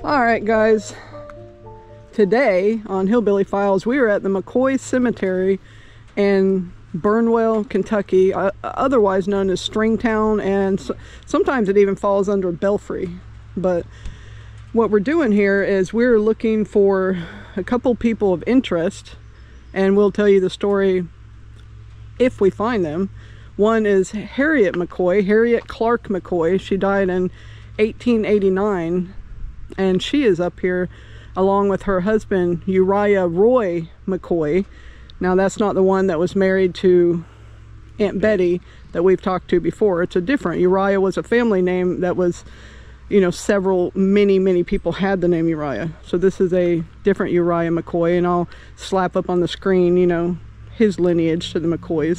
Alright guys, today on Hillbilly Files we are at the McCoy Cemetery in Burnwell, Kentucky, otherwise known as Stringtown, and sometimes it even falls under Belfry. But what we're doing here is we're looking for a couple people of interest, and we'll tell you the story if we find them. One is Harriet McCoy, Harriet Clark McCoy. She died in 1889, and she is up here along with her husband Uriah Roy McCoy. Now that's not the one that was married to Aunt Betty that we've talked to before. It's a different. Uriah was a family name that was, you know, many people had the name Uriah. So this is a different Uriah McCoy, and I'll slap up on the screen, you know, his lineage to the McCoys.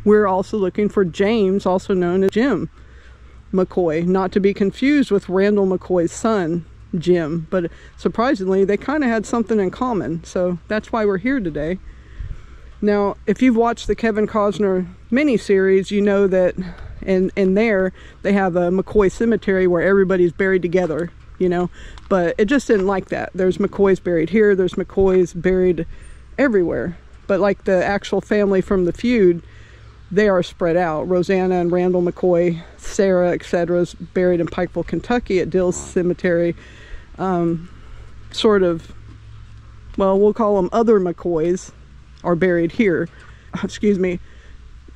We're also looking for James, also known as Jim McCoy, not to be confused with Randall McCoy's son, Jim. But surprisingly, they kind of had something in common, so that's why we're here today. Now, if you've watched the Kevin Costner miniseries, you know that in there they have a McCoy cemetery where everybody's buried together, you know. But it just didn't like that. There's McCoys buried here, there's McCoys buried everywhere. But like the actual family from the feud, they are spread out. Rosanna and Randall McCoy, Sarah, etc. is buried in Pikeville, Kentucky at Dill's Cemetery. Sort of, well, we'll call them other McCoys are buried here. Excuse me.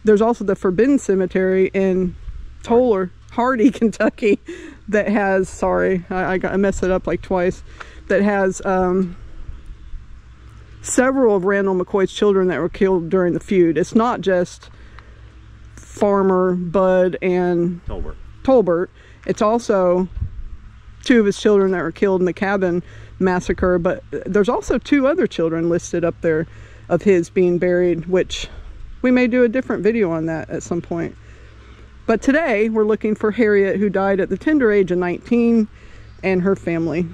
There's also the Forbidden Cemetery in Hardy, Kentucky, that has, sorry, I messed it up like twice, that has several of Randall McCoy's children that were killed during the feud. It's not just Farmer, Bud, and Tolbert. It's also two of his children that were killed in the cabin massacre, but there's also two other children listed up there of his being buried, which we may do a different video on that at some point. But today we're looking for Harriet, who died at the tender age of 19, and her family.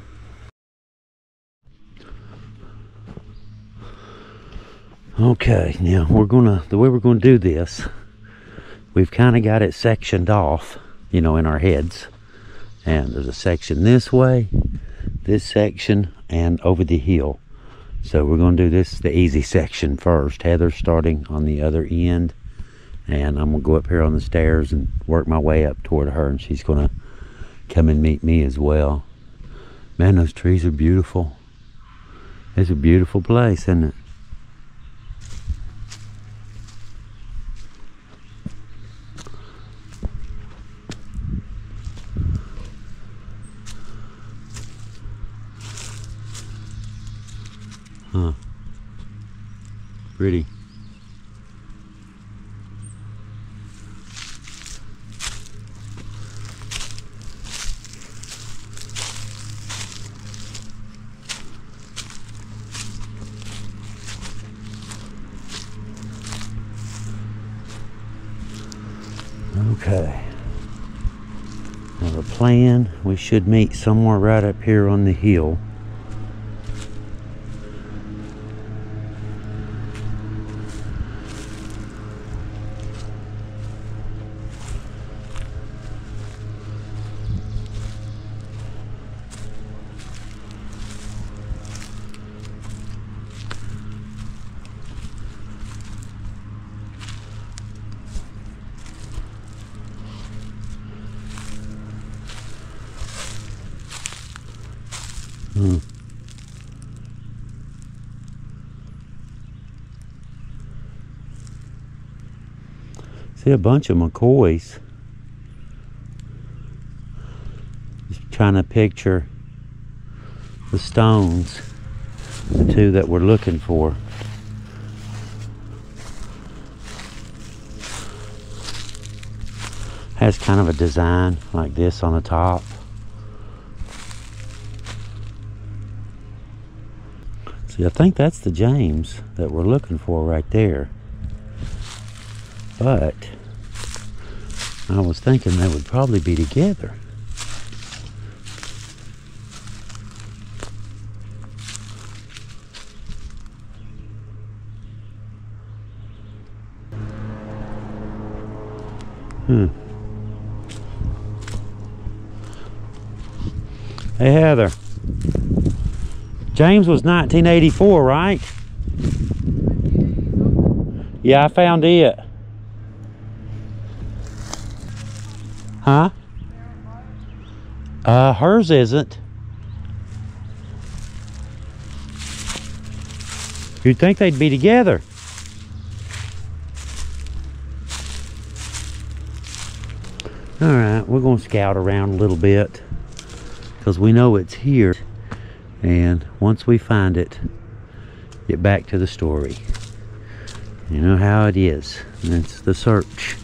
Okay, now the way we're gonna do this, we've kind of got it sectioned off, you know, in our heads. And there's a section this way, this section, and over the hill. So we're going to do this, the easy section first. Heather's starting on the other end. And I'm going to go up here on the stairs and work my way up toward her. And she's going to come and meet me as well. Man, those trees are beautiful. It's a beautiful place, isn't it? Huh. Pretty. Okay. Now the plan, we should meet somewhere right up here on the hill. See a bunch of McCoys. Just trying to picture the stones, the two that we're looking for. Has kind of a design like this on the top. See, I think that's the James that we're looking for right there. But I was thinking they would probably be together. Hey Heather, James was 1984, right? Yeah, I found it. Huh? Hers isn't. You'd think they'd be together. All right, we're gonna scout around a little bit because we know it's here, and once we find it, get back to the story. You know how it is. It's the search.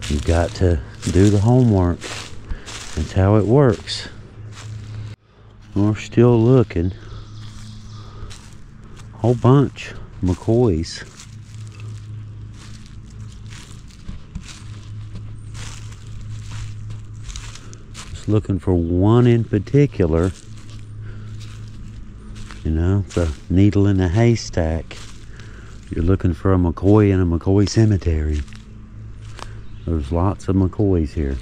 You've got to do the homework. That's how it works. We're still looking. Whole bunch of McCoys. Just looking for one in particular. You know, it's a needle in a haystack. You're looking for a McCoy in a McCoy cemetery. There's lots of McCoys here.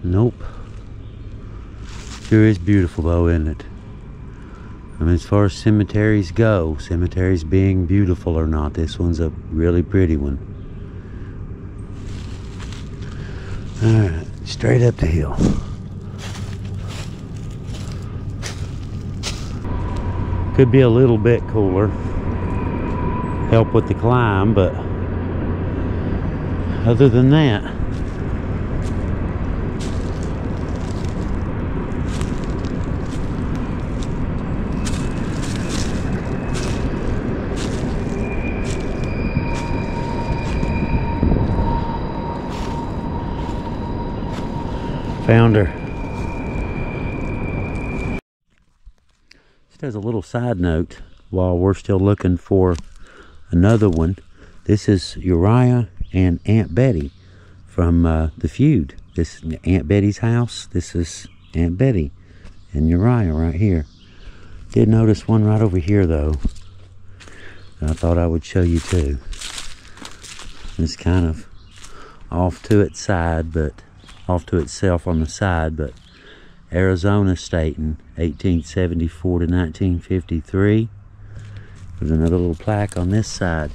Nope. Sure is beautiful though, isn't it? I mean, as far as cemeteries go, cemeteries being beautiful or not, this one's a really pretty one. Alright, straight up the hill. Could be a little bit cooler. Help with the climb, but other than that, found her. Just as a little side note, while we're still looking for another one, this is Uriah and Aunt Betty from the feud. This is Aunt Betty's house. This is Aunt Betty and Uriah right here. Did notice one right over here though. I thought I would show you too. It's kind of off to its side, but off to itself on the side, but Arizona Staten, 1874 to 1953. There's another little plaque on this side.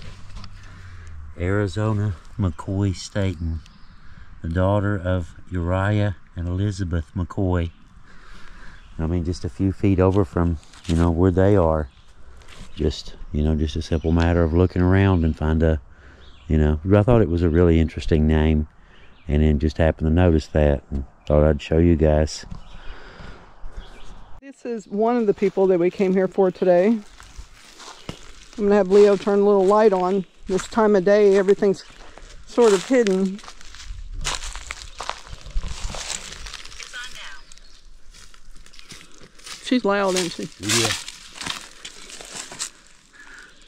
Arizona McCoy Staten, the daughter of Uriah and Elizabeth McCoy. I mean, just a few feet over from, you know, where they are. Just, you know, just a simple matter of looking around and find a, you know, I thought it was a really interesting name, and then just happened to notice that and thought I'd show you guys. This is one of the people that we came here for today. I'm gonna have Leo turn a little light on. This time of day, everything's sort of hidden. She's loud, isn't she? Yeah.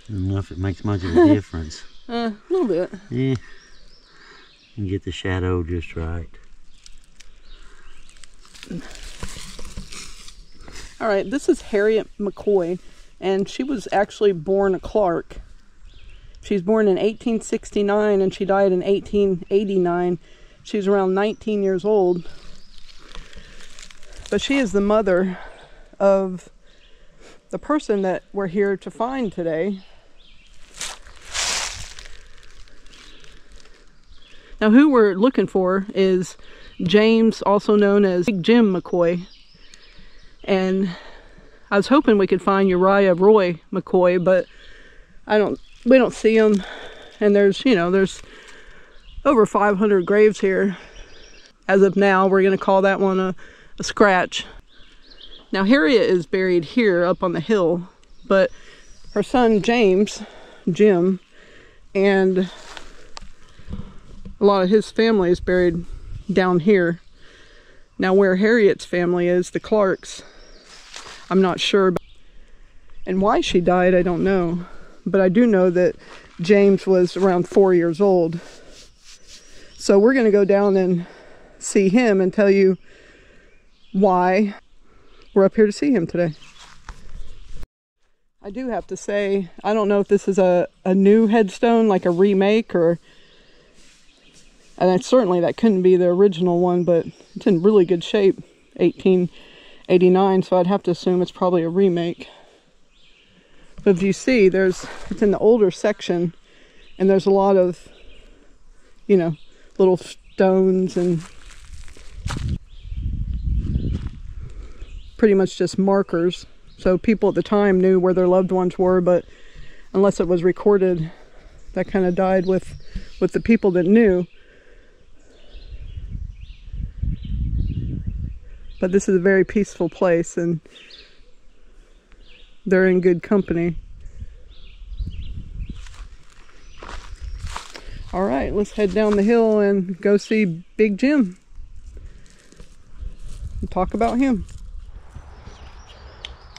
I don't know if it makes much of a difference. A little bit. Yeah. You get the shadow just right. All right, this is Harriet McCoy, and she was actually born a Clark. She was born in 1869, and she died in 1889. She was around 19 years old. But she is the mother of the person that we're here to find today. Now, who we're looking for is James, also known as Big Jim McCoy. And I was hoping we could find Uriah Roy McCoy, but we don't see him. And there's, you know, there's over 500 graves here. As of now, we're going to call that one a scratch. Now, Harriet is buried here up on the hill, but her son James, Jim, and a lot of his family is buried down here. Now, where Harriet's family is, the Clarks, I'm not sure. And why she died, I don't know. But I do know that James was around 4 years old. So we're going to go down and see him and tell you why we're up here to see him today. I do have to say, I don't know if this is a new headstone, like a remake, or... And certainly that couldn't be the original one, but it's in really good shape, 1889, so I'd have to assume it's probably a remake. But if you see, it's in the older section, and there's a lot of, you know, little stones and pretty much just markers. So people at the time knew where their loved ones were, but unless it was recorded, that kind of died with the people that knew. But this is a very peaceful place, and they're in good company. All right, let's head down the hill and go see Big Jim and talk about him.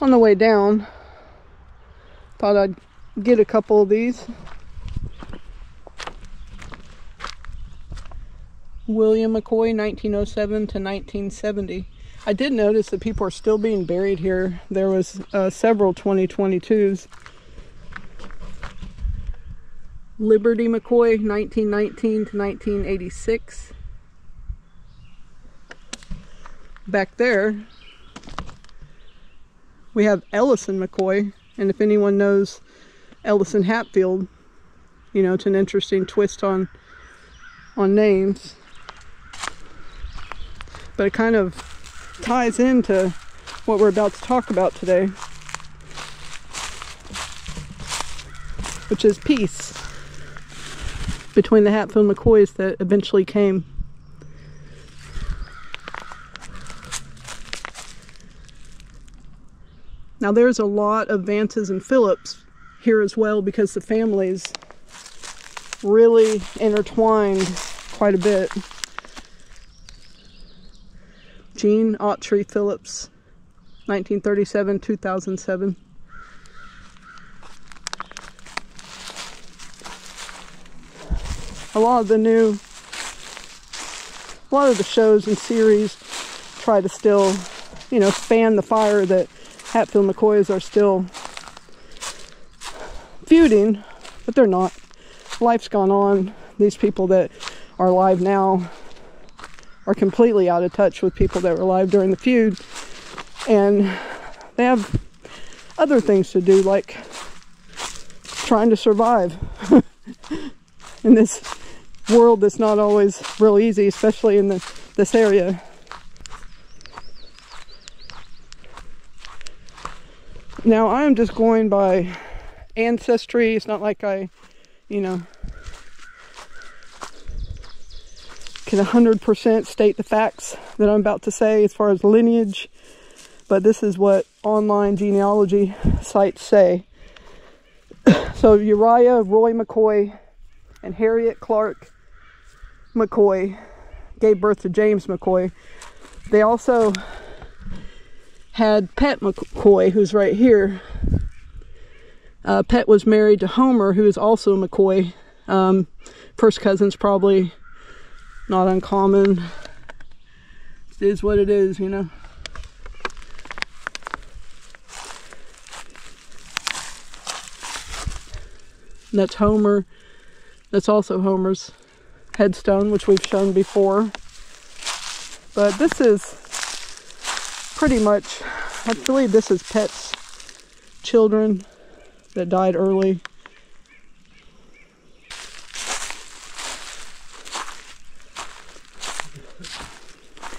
On the way down, thought I'd get a couple of these. William McCoy, 1907 to 1970. I did notice that people are still being buried here. There was several 2022s. Liberty McCoy, 1919 to 1986. Back there, we have Ellison McCoy, and if anyone knows Ellison Hatfield, you know, it's an interesting twist on names. But it kind of ties into what we're about to talk about today, which is peace between the Hatfield McCoys that eventually came. Now there's a lot of Vances and Phillips here as well, because the families really intertwined quite a bit. Jean Autry Phillips, 1937-2007. A lot of the shows and series try to still, you know, fan the fire that Hatfield McCoys are still feuding, but they're not. Life's gone on. These people that are alive now are completely out of touch with people that were alive during the feud, and they have other things to do, like trying to survive in this world that's not always real easy, especially in this area. Now I'm just going by ancestry. It's not like I, you know, can 100% state the facts that I'm about to say as far as lineage, but this is what online genealogy sites say. So Uriah Roy McCoy and Harriet Clark McCoy gave birth to James McCoy. They also had Pet McCoy, who's right here. Pet was married to Homer, who is also McCoy. First cousins, probably not uncommon. It is what it is, you know. And that's Homer. That's also Homer's headstone, which we've shown before. But this is pretty much, I believe this is Pet's children that died early.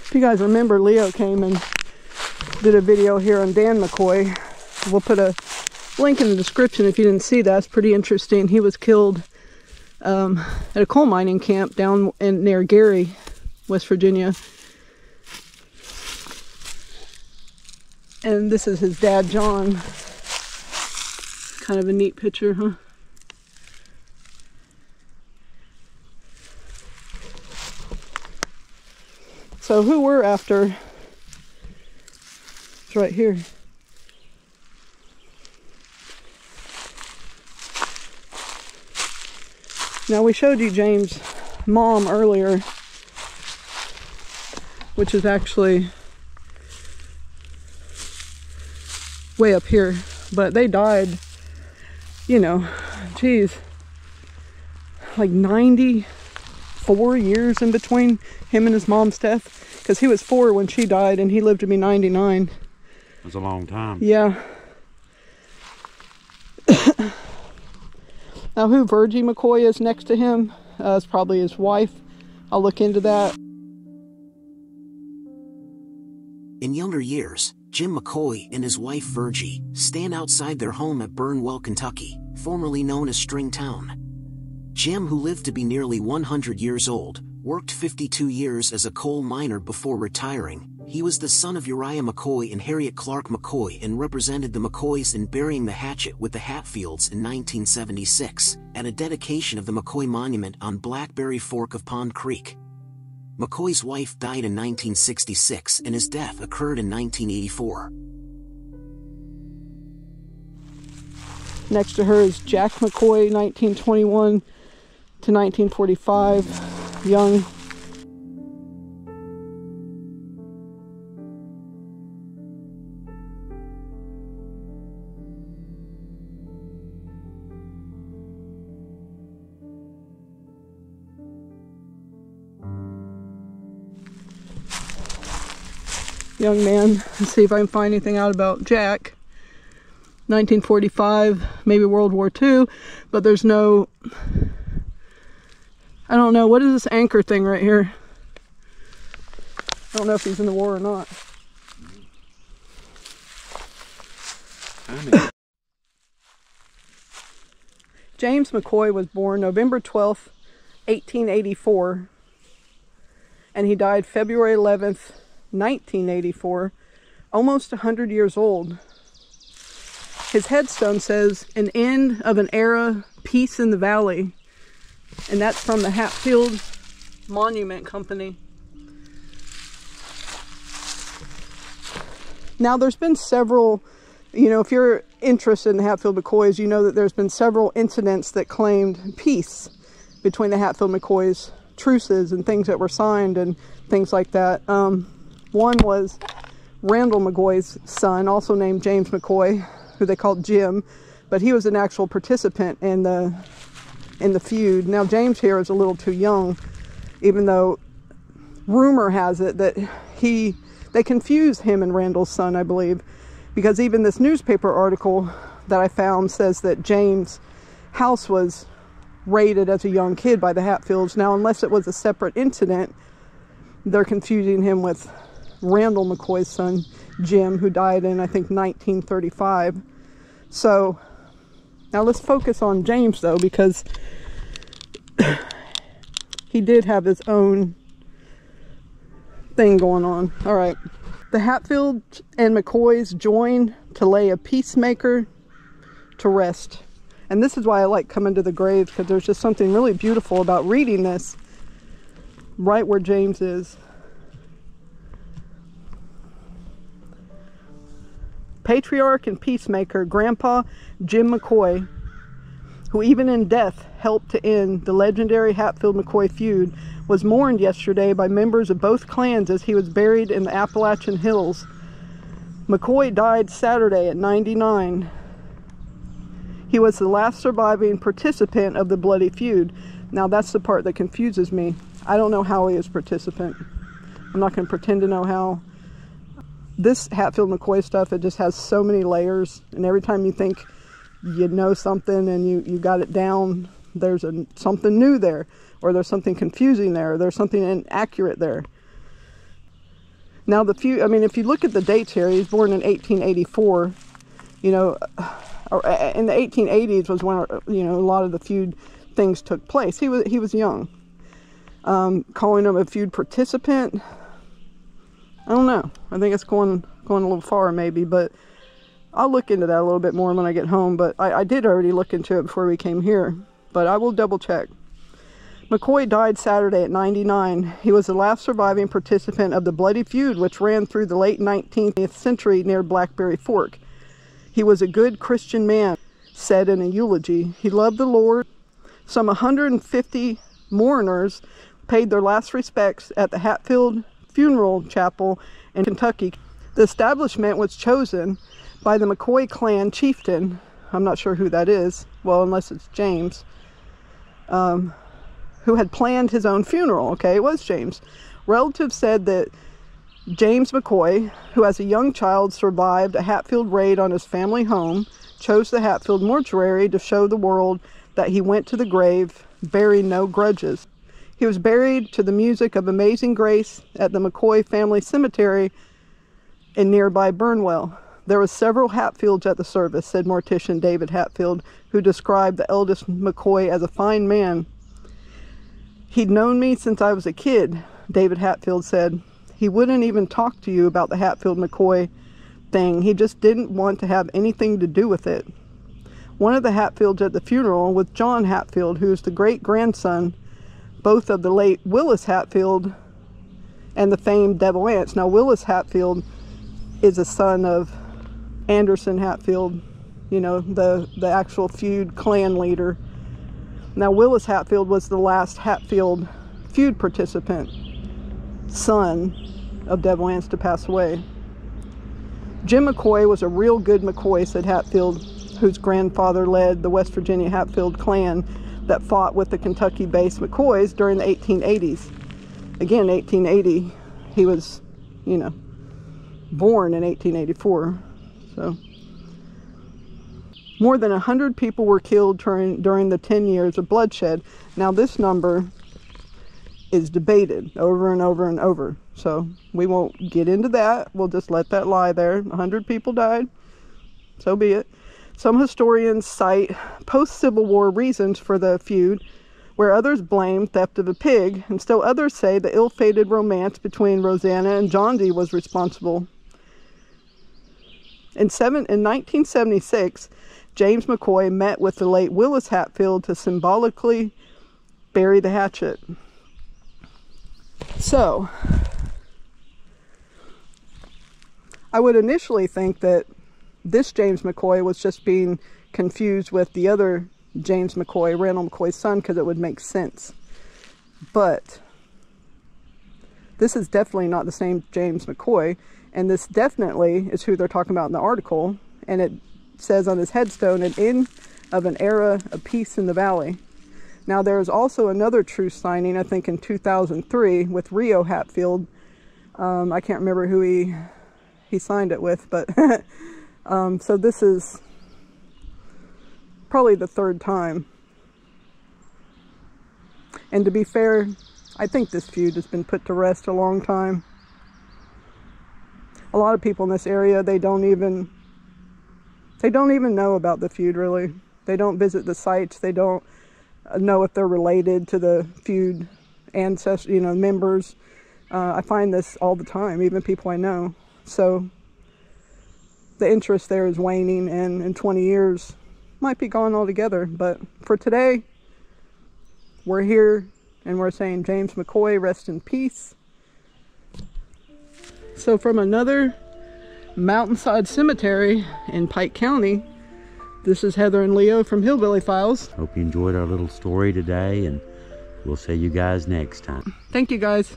If you guys remember, Leo came and did a video here on Dan McCoy. We'll put a link in the description if you didn't see that. It's pretty interesting. He was killed at a coal mining camp down near Gary, West Virginia. And this is his dad, John. Kind of a neat picture, huh? So who we're after is right here. Now we showed you James' mom earlier, which is actually way up here but they died, you know, geez, like 94 years in between him and his mom's death, because he was 4 when she died and he lived to be 99. That's a long time. Yeah. Now, who Virgie McCoy is next to him is probably his wife. I'll look into that. In younger years, Jim McCoy and his wife Virgie stand outside their home at Burnwell, Kentucky, formerly known as Stringtown. Jim, who lived to be nearly 100 years old, worked 52 years as a coal miner before retiring. He was the son of Uriah McCoy and Harriet Clark McCoy and represented the McCoys in burying the hatchet with the Hatfields in 1976, at a dedication of the McCoy Monument on Blackberry Fork of Pond Creek. McCoy's wife died in 1966 and his death occurred in 1984. Next to her is Jack McCoy, 1921 to 1945, young. Young man. Let's see if I can find anything out about Jack. 1945, maybe World War II, but there's no, I don't know, what is this anchor thing right here? I don't know if he's in the war or not. James McCoy was born November 12th, 1884, and he died February 11th, 1984, almost 100 years old. His headstone says, "An end of an era, peace in the valley." And that's from the Hatfield Monument Company. Now, there's been several, you know, if you're interested in the Hatfield McCoys, you know that there's been several incidents that claimed peace between the Hatfield McCoys, truces and things that were signed and things like that. One was Randall McCoy's son, also named James McCoy, who they called Jim, but he was an actual participant in the feud. Now, James here is a little too young, even though rumor has it that they confused him and Randall's son, I believe, because even this newspaper article that I found says that James' house was raided as a young kid by the Hatfields. Now, unless it was a separate incident, they're confusing him with Randall McCoy's son, Jim, who died in, I think, 1935. So, now let's focus on James, though, because he did have his own thing going on. All right. The Hatfields and McCoys joined to lay a peacemaker to rest. And this is why I like coming to the grave, because there's just something really beautiful about reading this right where James is. Patriarch and peacemaker Grandpa Jim McCoy, who even in death helped to end the legendary Hatfield-McCoy feud, was mourned yesterday by members of both clans as he was buried in the Appalachian Hills. McCoy died Saturday at 99. He was the last surviving participant of the bloody feud. Now, that's the part that confuses me. I don't know how he is participant. I'm not going to pretend to know how. This Hatfield McCoy stuff, it just has so many layers, and every time you think you know something and you got it down, there's something new there, or there's something confusing there, or there's something inaccurate there. Now, the feud, I mean, if you look at the dates here, he was born in 1884, you know, in the 1880s was when, you know, a lot of the feud things took place. He was young. Calling him a feud participant, I don't know. I think it's going a little far maybe, but I'll look into that a little bit more when I get home. But I did already look into it before we came here, but I will double check. McCoy died Saturday at 99. He was the last surviving participant of the bloody feud which ran through the late 19th century near Blackberry Fork. He was a good Christian man, said in a eulogy. He loved the Lord. Some 150 mourners paid their last respects at the Hatfield Funeral Chapel in Kentucky. The establishment was chosen by the McCoy clan chieftain. I'm not sure who that is, well, unless it's James, who had planned his own funeral. Okay, it was James. Relatives said that James McCoy, who as a young child survived a Hatfield raid on his family home, chose the Hatfield mortuary to show the world that he went to the grave bearing no grudges. He was buried to the music of Amazing Grace at the McCoy family cemetery in nearby Burnwell. There were several Hatfields at the service, said mortician David Hatfield, who described the eldest McCoy as a fine man. He'd known me since I was a kid, David Hatfield said. He wouldn't even talk to you about the Hatfield McCoy thing. He just didn't want to have anything to do with it. One of the Hatfields at the funeral was John Hatfield, who is the great-grandson both of the late Willis Hatfield and the famed Devil Anse. Now, Willis Hatfield is a son of Anderson Hatfield, you know, the actual feud clan leader. Now, Willis Hatfield was the last Hatfield feud participant, son of Devil Anse, to pass away. Jim McCoy was a real good McCoy, said Hatfield, whose grandfather led the West Virginia Hatfield clan that fought with the Kentucky-based McCoys during the 1880s. Again, 1880, he was, you know, born in 1884. So, more than 100 people were killed during the 10 years of bloodshed. Now, this number is debated over and over and over. So, we won't get into that. We'll just let that lie there. 100 people died. So be it. Some historians cite post-Civil War reasons for the feud, where others blame theft of a pig, and still others say the ill-fated romance between Rosanna and John D. was responsible. In 1976, James McCoy met with the late Willis Hatfield to symbolically bury the hatchet. So, I would initially think that this James McCoy was just being confused with the other James McCoy, Randall McCoy's son, because it would make sense. But this is definitely not the same James McCoy, and this definitely is who they're talking about in the article, and it says on his headstone, an end of an era of peace in the valley. Now, there is also another truce signing, I think in 2003, with Rio Hatfield. I can't remember who he signed it with, but so this is probably the third time. And to be fair, I think this feud has been put to rest a long time. A lot of people in this area, they don't even know about the feud, really. They don't visit the sites. They don't know if they're related to the feud ancestors, you know, members. I find this all the time, even people I know. So the interest there is waning, and in 20 years might be gone altogether. But for today, we're here and we're saying James McCoy, rest in peace. So from another mountainside cemetery in Pike County, this is Heather and Leo from Hillbilly Files. Hope you enjoyed our little story today, and we'll see you guys next time. Thank you, guys.